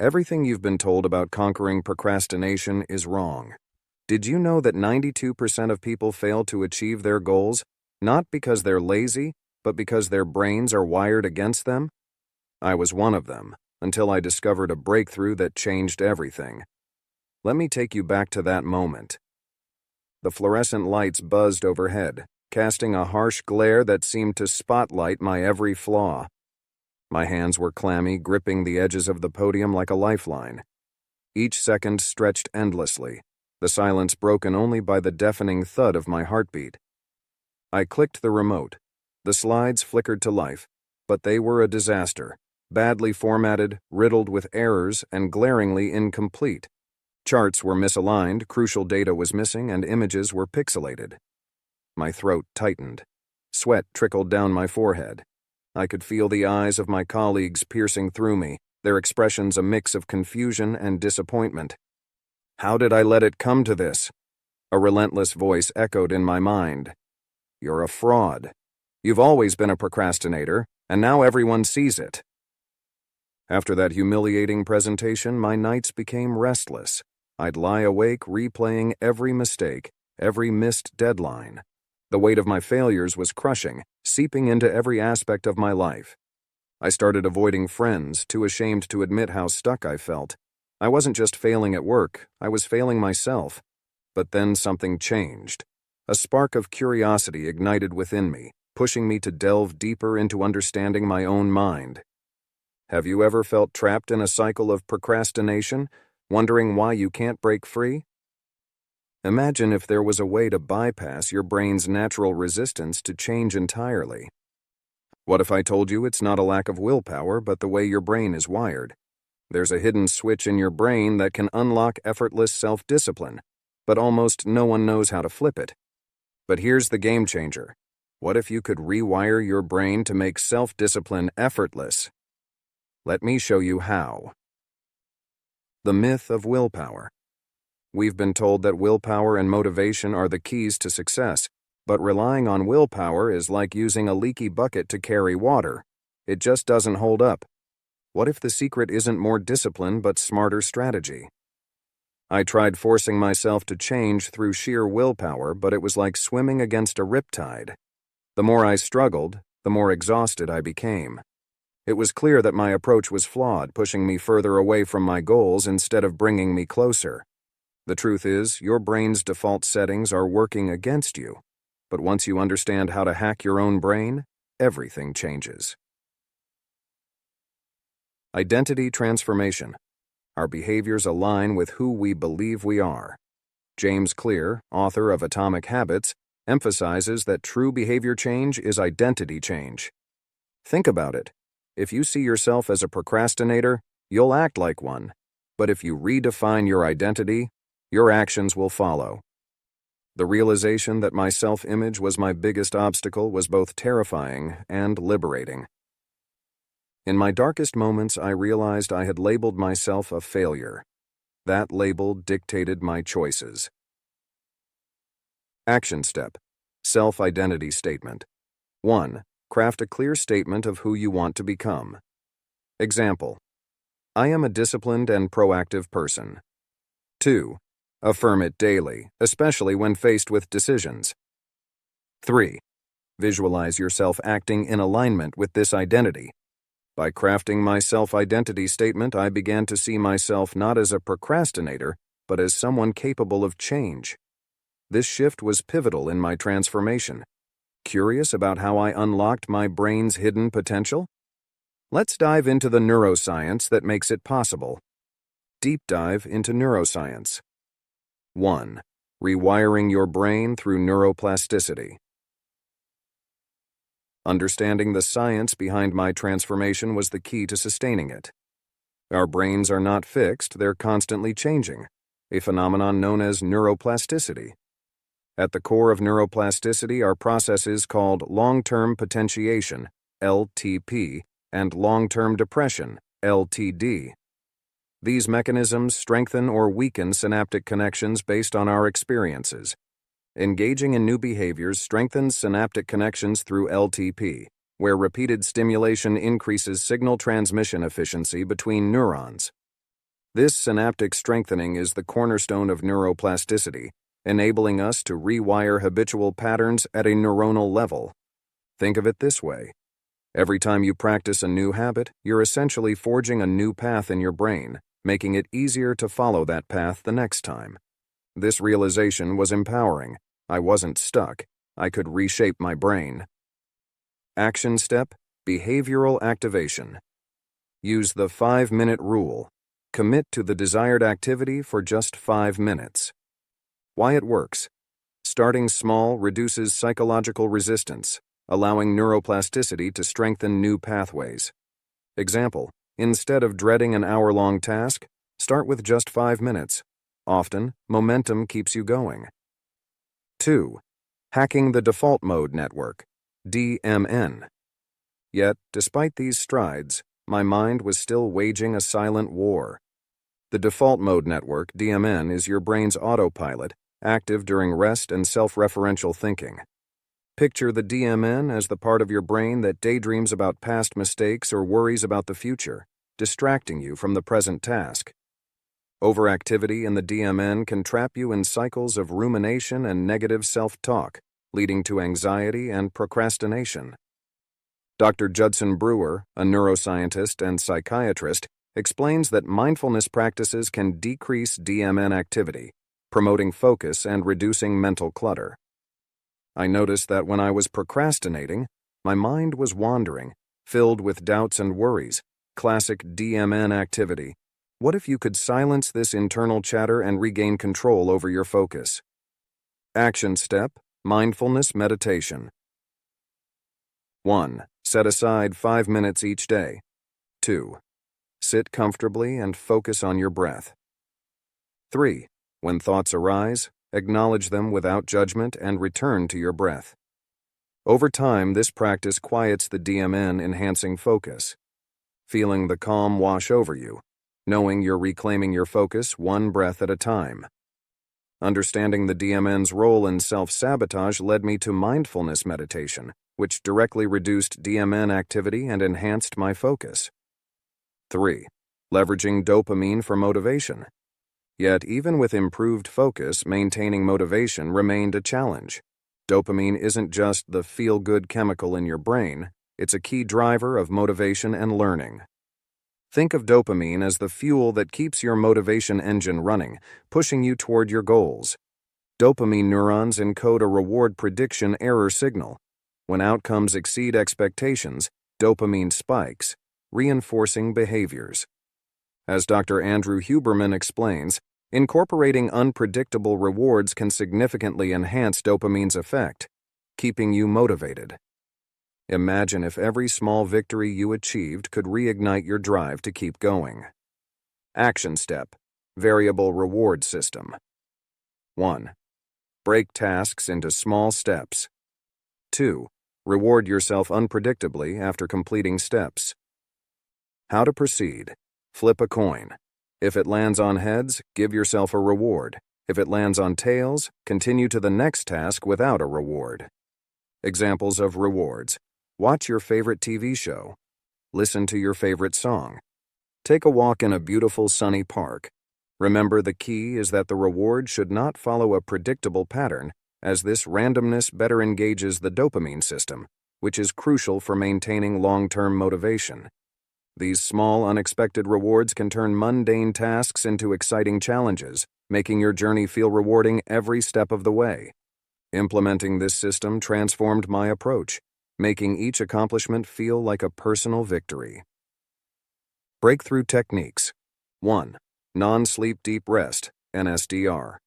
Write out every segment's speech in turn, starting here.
Everything you've been told about conquering procrastination is wrong. Did you know that 92% of people fail to achieve their goals, not because they're lazy, but because their brains are wired against them? I was one of them, until I discovered a breakthrough that changed everything. Let me take you back to that moment. The fluorescent lights buzzed overhead, casting a harsh glare that seemed to spotlight my every flaw. My hands were clammy, gripping the edges of the podium like a lifeline. Each second stretched endlessly, the silence broken only by the deafening thud of my heartbeat. I clicked the remote. The slides flickered to life, but they were a disaster, badly formatted, riddled with errors, and glaringly incomplete. Charts were misaligned, crucial data was missing, and images were pixelated. My throat tightened. Sweat trickled down my forehead. I could feel the eyes of my colleagues piercing through me, their expressions a mix of confusion and disappointment. How did I let it come to this? A relentless voice echoed in my mind. You're a fraud. You've always been a procrastinator, and now everyone sees it. After that humiliating presentation, my nights became restless. I'd lie awake replaying every mistake, every missed deadline. The weight of my failures was crushing, seeping into every aspect of my life. I started avoiding friends, too ashamed to admit how stuck I felt. I wasn't just failing at work, I was failing myself. But then something changed. A spark of curiosity ignited within me, pushing me to delve deeper into understanding my own mind. Have you ever felt trapped in a cycle of procrastination, wondering why you can't break free? Imagine if there was a way to bypass your brain's natural resistance to change entirely. What if I told you it's not a lack of willpower, but the way your brain is wired? There's a hidden switch in your brain that can unlock effortless self-discipline, but almost no one knows how to flip it. But here's the game changer. What if you could rewire your brain to make self-discipline effortless? Let me show you how. The myth of willpower. We've been told that willpower and motivation are the keys to success, but relying on willpower is like using a leaky bucket to carry water. It just doesn't hold up. What if the secret isn't more discipline but smarter strategy? I tried forcing myself to change through sheer willpower, but it was like swimming against a riptide. The more I struggled, the more exhausted I became. It was clear that my approach was flawed, pushing me further away from my goals instead of bringing me closer. The truth is, your brain's default settings are working against you. But once you understand how to hack your own brain, everything changes. Identity transformation. Our behaviors align with who we believe we are. James Clear, author of Atomic Habits, emphasizes that true behavior change is identity change. Think about it. If you see yourself as a procrastinator, you'll act like one. But if you redefine your identity, your actions will follow. The realization that my self-image was my biggest obstacle was both terrifying and liberating. In my darkest moments, I realized I had labeled myself a failure. That label dictated my choices. Action step. Self-identity statement. 1. Craft a clear statement of who you want to become. Example. I am a disciplined and proactive person. 2. Affirm it daily, especially when faced with decisions. 3. Visualize yourself acting in alignment with this identity. By crafting my self-identity statement, I began to see myself not as a procrastinator, but as someone capable of change. This shift was pivotal in my transformation. Curious about how I unlocked my brain's hidden potential? Let's dive into the neuroscience that makes it possible. Deep dive into neuroscience. 1. Rewiring your brain through neuroplasticity. Understanding the science behind my transformation was the key to sustaining it. Our brains are not fixed, they're constantly changing, a phenomenon known as neuroplasticity. At the core of neuroplasticity are processes called long-term potentiation, LTP, and long-term depression, LTD. These mechanisms strengthen or weaken synaptic connections based on our experiences. Engaging in new behaviors strengthens synaptic connections through LTP, where repeated stimulation increases signal transmission efficiency between neurons. This synaptic strengthening is the cornerstone of neuroplasticity, enabling us to rewire habitual patterns at a neuronal level. Think of it this way. Every time you practice a new habit, you're essentially forging a new path in your brain, making it easier to follow that path the next time. This realization was empowering. I wasn't stuck. I could reshape my brain. Action step: behavioral activation. Use the 5-minute rule. Commit to the desired activity for just 5 minutes. Why it works. Starting small reduces psychological resistance, allowing neuroplasticity to strengthen new pathways. Example: instead of dreading an hour-long task, start with just 5 minutes. Often, momentum keeps you going. 2. Hacking the default mode network, DMN. Yet, despite these strides, my mind was still waging a silent war. The default mode network, DMN, is your brain's autopilot, active during rest and self-referential thinking. Picture the DMN as the part of your brain that daydreams about past mistakes or worries about the future, distracting you from the present task. Overactivity in the DMN can trap you in cycles of rumination and negative self-talk, leading to anxiety and procrastination. Dr. Judson Brewer, a neuroscientist and psychiatrist, explains that mindfulness practices can decrease DMN activity, promoting focus and reducing mental clutter. I noticed that when I was procrastinating, my mind was wandering, filled with doubts and worries, classic DMN activity. What if you could silence this internal chatter and regain control over your focus? Action step: mindfulness meditation. 1. Set aside 5 minutes each day. 2. Sit comfortably and focus on your breath. 3. When thoughts arise, acknowledge them without judgment and return to your breath. Over time, this practice quiets the DMN, enhancing focus. Feeling the calm wash over you, knowing you're reclaiming your focus one breath at a time. Understanding the DMN's role in self-sabotage led me to mindfulness meditation, which directly reduced DMN activity and enhanced my focus. 3. Leveraging dopamine for motivation. Yet, even with improved focus, maintaining motivation remained a challenge. Dopamine isn't just the feel-good chemical in your brain, it's a key driver of motivation and learning. Think of dopamine as the fuel that keeps your motivation engine running, pushing you toward your goals. Dopamine neurons encode a reward prediction error signal. When outcomes exceed expectations, dopamine spikes, reinforcing behaviors. As Dr. Andrew Huberman explains, incorporating unpredictable rewards can significantly enhance dopamine's effect, keeping you motivated. Imagine if every small victory you achieved could reignite your drive to keep going. Action step: variable reward system. 1. Break tasks into small steps. 2. Reward yourself unpredictably after completing steps. How to proceed: flip a coin. If it lands on heads, give yourself a reward. If it lands on tails, continue to the next task without a reward. Examples of rewards: watch your favorite TV show. Listen to your favorite song. Take a walk in a beautiful sunny park. Remember, the key is that the reward should not follow a predictable pattern, as this randomness better engages the dopamine system, which is crucial for maintaining long-term motivation. These small, unexpected rewards can turn mundane tasks into exciting challenges, making your journey feel rewarding every step of the way. Implementing this system transformed my approach, making each accomplishment feel like a personal victory. Breakthrough techniques. 1. Non-sleep deep rest, NSDR.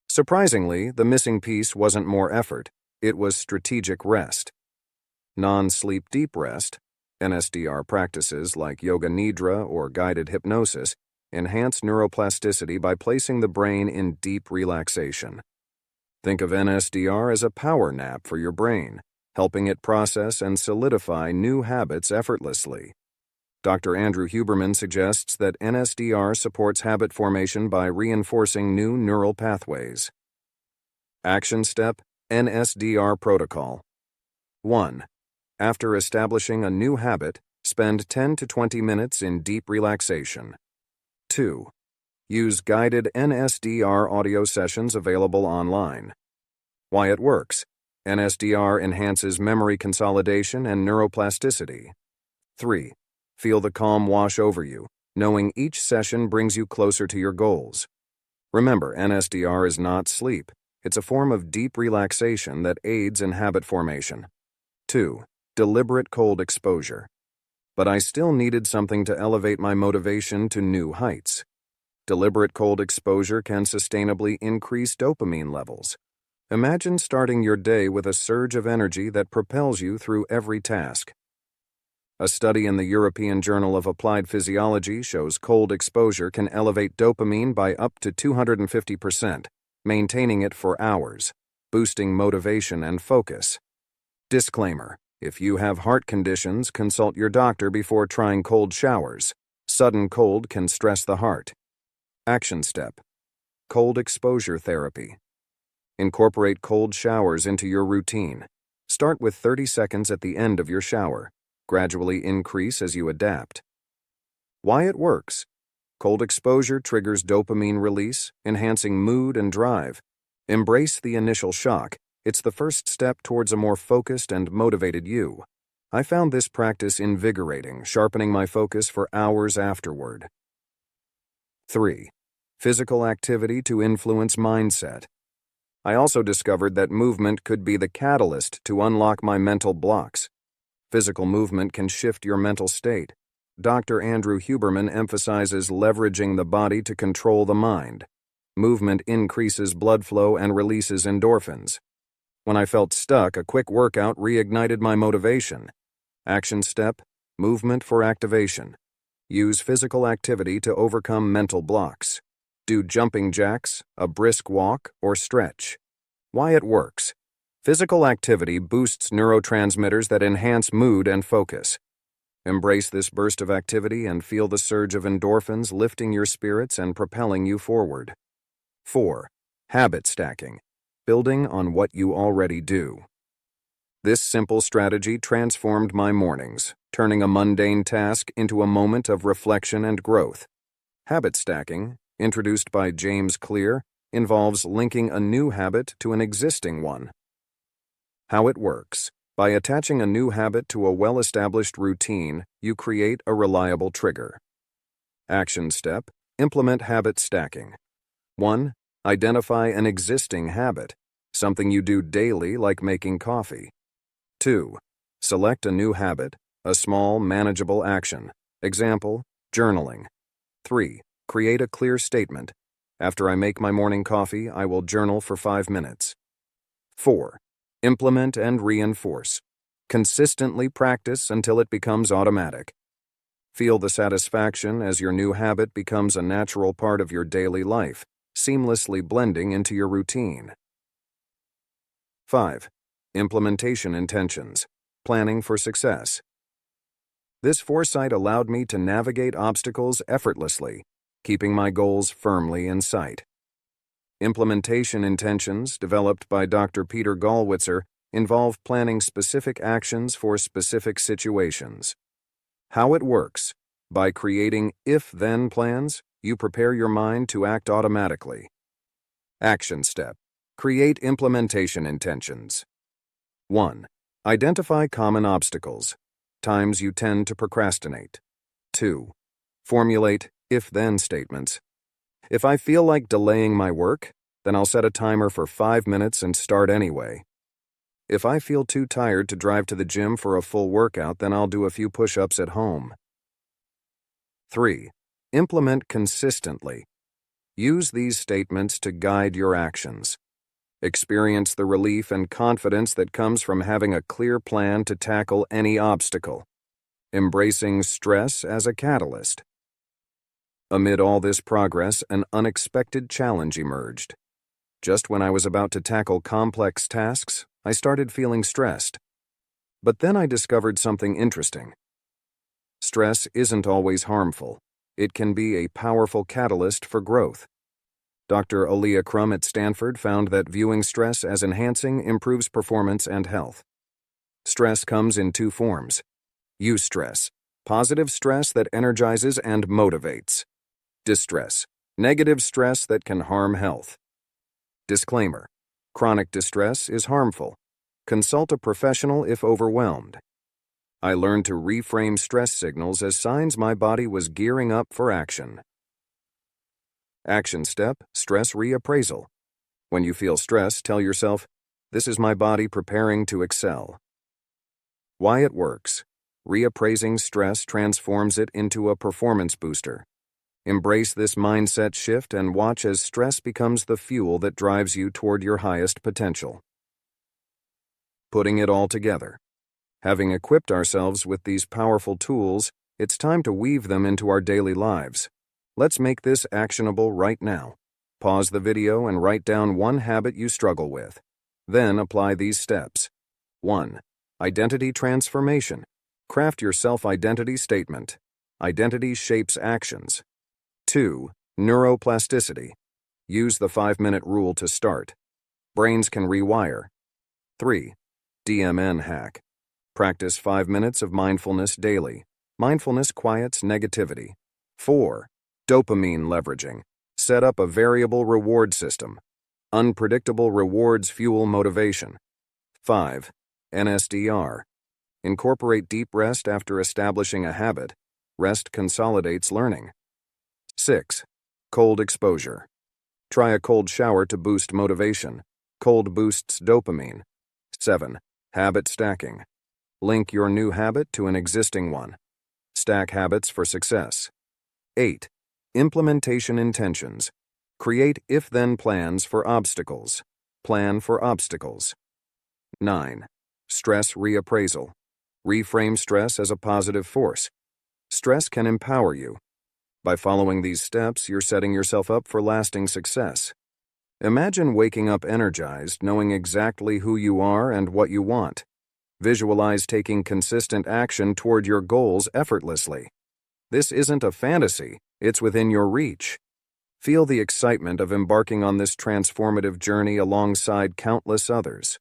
Surprisingly, the missing piece wasn't more effort, it was strategic rest. Non-sleep deep rest, NSDR practices like yoga nidra or guided hypnosis enhance neuroplasticity by placing the brain in deep relaxation. Think of NSDR as a power nap for your brain, helping it process and solidify new habits effortlessly. Dr. Andrew Huberman suggests that NSDR supports habit formation by reinforcing new neural pathways. Action step: NSDR protocol. 1. After establishing a new habit, spend 10 to 20 minutes in deep relaxation. 2. Use guided NSDR audio sessions available online. Why it works. NSDR enhances memory consolidation and neuroplasticity. 3. Feel the calm wash over you, knowing each session brings you closer to your goals. Remember, NSDR is not sleep. It's a form of deep relaxation that aids in habit formation. 2. Deliberate cold exposure. But I still needed something to elevate my motivation to new heights. Deliberate cold exposure can sustainably increase dopamine levels. Imagine starting your day with a surge of energy that propels you through every task. A study in the European Journal of Applied Physiology shows cold exposure can elevate dopamine by up to 250%, maintaining it for hours, boosting motivation and focus. Disclaimer: if you have heart conditions, consult your doctor before trying cold showers. Sudden cold can stress the heart. Action step: cold exposure therapy. Incorporate cold showers into your routine. Start with 30 seconds at the end of your shower. Gradually increase as you adapt. Why it works. Cold exposure triggers dopamine release, enhancing mood and drive. Embrace the initial shock. It's the first step towards a more focused and motivated you. I found this practice invigorating, sharpening my focus for hours afterward. 3. Physical activity to influence mindset. I also discovered that movement could be the catalyst to unlock my mental blocks. Physical movement can shift your mental state. Dr. Andrew Huberman emphasizes leveraging the body to control the mind. Movement increases blood flow and releases endorphins. When I felt stuck, a quick workout reignited my motivation. Action step: movement for activation. Use physical activity to overcome mental blocks. Do jumping jacks, a brisk walk, or stretch. Why it works. Physical activity boosts neurotransmitters that enhance mood and focus. Embrace this burst of activity and feel the surge of endorphins lifting your spirits and propelling you forward. 4. Habit stacking. Building on what you already do. This simple strategy transformed my mornings, turning a mundane task into a moment of reflection and growth. Habit stacking, introduced by James Clear, involves linking a new habit to an existing one. How it works. By attaching a new habit to a well-established routine, you create a reliable trigger. Action step: implement habit stacking. 1. Identify an existing habit, something you do daily like making coffee. 2. Select a new habit, a small, manageable action. Example: journaling. 3. Create a clear statement. After I make my morning coffee, I will journal for 5 minutes. 4. Implement and reinforce. Consistently practice until it becomes automatic. Feel the satisfaction as your new habit becomes a natural part of your daily life, seamlessly blending into your routine. 5. Implementation intentions. Planning for success. This foresight allowed me to navigate obstacles effortlessly, keeping my goals firmly in sight. Implementation intentions, developed by Dr. Peter Gallwitzer, involve planning specific actions for specific situations. How it works. By creating if-then plans, you prepare your mind to act automatically. Action step: create implementation intentions. 1. Identify common obstacles, times you tend to procrastinate. 2. Formulate if-then statements. If I feel like delaying my work, then I'll set a timer for 5 minutes and start anyway. If I feel too tired to drive to the gym for a full workout, then I'll do a few push-ups at home. 3. Implement consistently. Use these statements to guide your actions. Experience the relief and confidence that comes from having a clear plan to tackle any obstacle. Embracing stress as a catalyst. Amid all this progress, an unexpected challenge emerged. Just when I was about to tackle complex tasks, I started feeling stressed. But then I discovered something interesting. Stress isn't always harmful. It can be a powerful catalyst for growth. Dr. Aaliyah Crum at Stanford found that viewing stress as enhancing improves performance and health. Stress comes in 2 forms. Eustress, positive stress that energizes and motivates. Distress. Negative stress that can harm health. Disclaimer. Chronic distress is harmful. Consult a professional if overwhelmed. I learned to reframe stress signals as signs my body was gearing up for action. Action step, stress reappraisal. When you feel stress, tell yourself, "This is my body preparing to excel." Why it works. Reappraising stress transforms it into a performance booster. Embrace this mindset shift and watch as stress becomes the fuel that drives you toward your highest potential. Putting it all together. Having equipped ourselves with these powerful tools, it's time to weave them into our daily lives. Let's make this actionable right now. Pause the video and write down one habit you struggle with. Then apply these steps. 1. Identity transformation. Craft your self-identity statement. Identity shapes actions. 2. Neuroplasticity. Use the 5-minute rule to start. Brains can rewire. 3. DMN hack. Practice 5 minutes of mindfulness daily. Mindfulness quiets negativity. 4. Dopamine leveraging. Set up a variable reward system. Unpredictable rewards fuel motivation. 5. NSDR. Incorporate deep rest after establishing a habit. Rest consolidates learning. 6. Cold exposure. Try a cold shower to boost motivation. Cold boosts dopamine. 7. Habit stacking. Link your new habit to an existing one. Stack habits for success. 8. Implementation intentions. Create if-then plans for obstacles. Plan for obstacles. 9. Stress reappraisal. Reframe stress as a positive force. Stress can empower you. By following these steps, you're setting yourself up for lasting success. Imagine waking up energized, knowing exactly who you are and what you want. Visualize taking consistent action toward your goals effortlessly. This isn't a fantasy, it's within your reach. Feel the excitement of embarking on this transformative journey alongside countless others.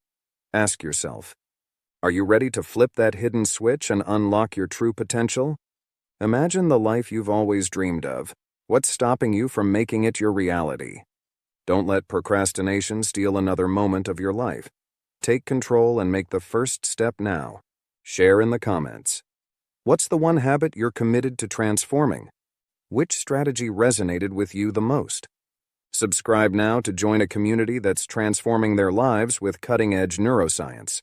Ask yourself, are you ready to flip that hidden switch and unlock your true potential? Imagine the life you've always dreamed of. What's stopping you from making it your reality? Don't let procrastination steal another moment of your life. Take control and make the first step now. Share in the comments. What's the one habit you're committed to transforming? Which strategy resonated with you the most? Subscribe now to join a community that's transforming their lives with cutting-edge neuroscience.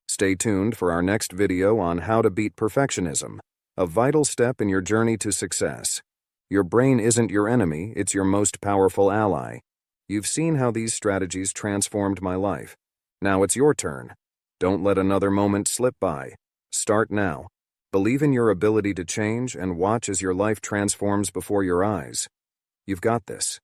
Stay tuned for our next video on how to beat perfectionism, a vital step in your journey to success. Your brain isn't your enemy, it's your most powerful ally. You've seen how these strategies transformed my life. Now it's your turn. Don't let another moment slip by. Start now. Believe in your ability to change and watch as your life transforms before your eyes. You've got this.